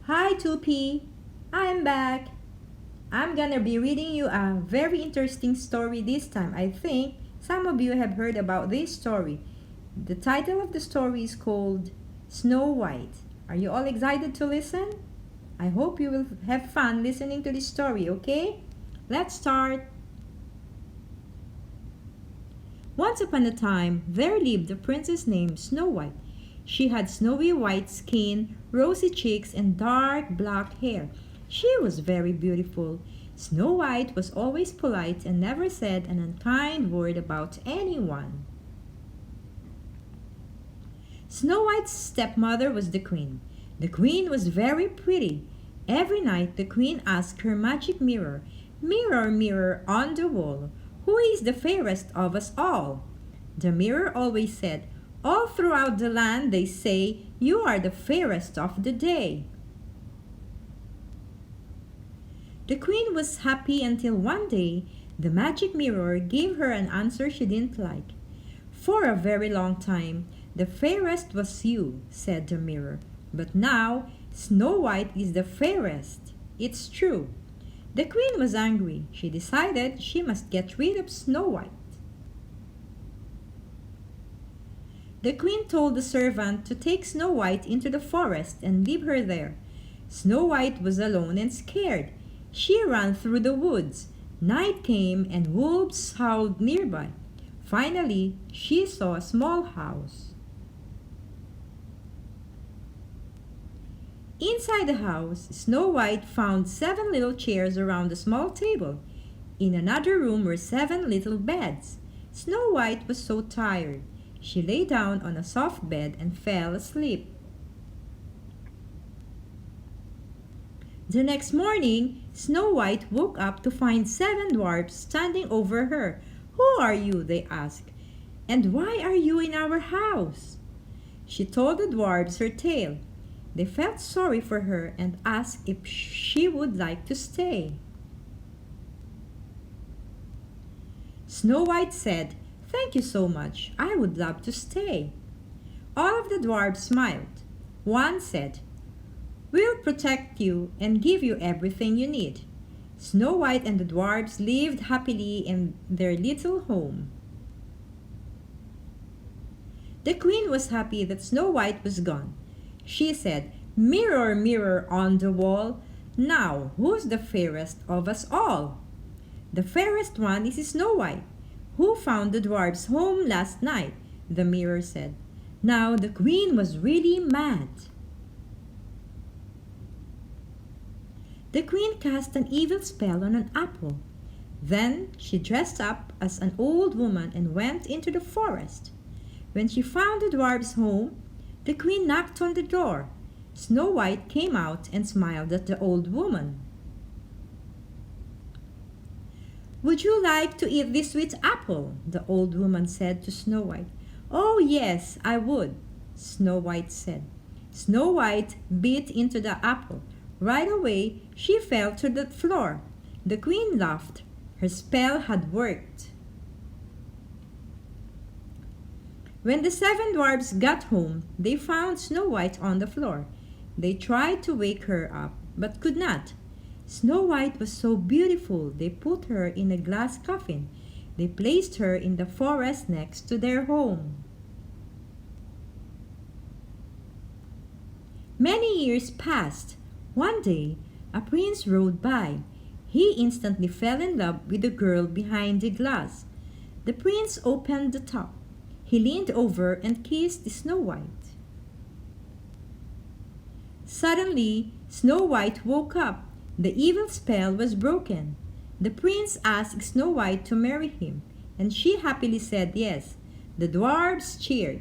Hi 2P, I'm back. I'm gonna be reading you a very interesting story this time. I think some of you have heard about this story. The title of the story is called Snow White. Are you all excited to listen? I hope you will have fun listening to this story, okay? Let's start. Once upon a time, there lived a princess named Snow White. She had snowy white skin, rosy cheeks, and dark black hair. She was very beautiful. Snow White was always polite and never said an unkind word about anyone. Snow White's stepmother was the queen. The queen was very pretty. Every night the queen asked her magic mirror, "Mirror, mirror on the wall, who is the fairest of us all?" The mirror always said, "All throughout the land they say you are the fairest of the day." The queen was happy until one day the magic mirror gave her an answer she didn't like. "For a very long time, the fairest was you," said the mirror. "But now, Snow White is the fairest. It's true." The queen was angry. She decided she must get rid of Snow White. The queen told the servant to take Snow White into the forest and leave her there. Snow White was alone and scared. She ran through the woods. Night came and wolves howled nearby. Finally, she saw a small house. Inside the house, Snow White found 7 little chairs around a small table. In another room were 7 little beds. Snow White was so tired. She lay down on a soft bed and fell asleep. The next morning, Snow White woke up to find 7 dwarfs standing over her. "Who are you?" they asked. "And why are you in our house?" She told the dwarfs her tale. They felt sorry for her and asked if she would like to stay. Snow White said, "Thank you so much. I would love to stay." All of the dwarfs smiled. One said, "We'll protect you and give you everything you need." Snow White and the dwarfs lived happily in their little home. The queen was happy that Snow White was gone. She said, "Mirror, mirror on the wall, now who's the fairest of us all?" "The fairest one is Snow White, who found the dwarfs home last night," the mirror said. Now the queen was really mad. The queen cast an evil spell on an apple. Then she dressed up as an old woman and went into the forest. When she found the dwarfs home, the queen knocked on the door. Snow White came out and smiled at the old woman. "Would you like to eat this sweet apple?" the old woman said to Snow White. "Oh yes, I would," Snow White said. Snow White bit into the apple. Right away, she fell to the floor. The queen laughed. Her spell had worked. When the 7 dwarfs got home, they found Snow White on the floor. They tried to wake her up, but could not. Snow White was so beautiful, they put her in a glass coffin. They placed her in the forest next to their home. Many years passed. One day, a prince rode by. He instantly fell in love with the girl behind the glass. The prince opened the top. He leaned over and kissed Snow White. Suddenly, Snow White woke up. The evil spell was broken. The prince asked Snow White to marry him, and she happily said yes. The dwarfs cheered.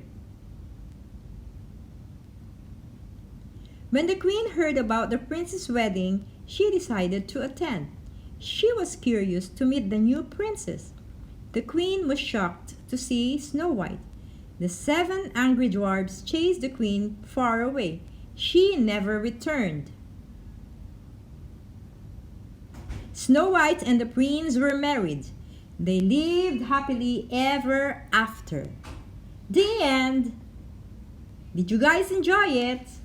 When the queen heard about the prince's wedding, she decided to attend. She was curious to meet the new princess. The queen was shocked to see Snow White. The 7 angry dwarfs chased the queen far away. She never returned. Snow White and the prince were married. They lived happily ever after. The end. Did you guys enjoy it?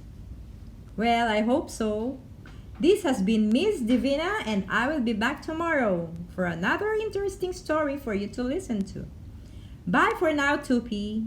Well, I hope so. This has been Miss Divina, and I will be back tomorrow for another interesting story for you to listen to. Bye for now, Tupi.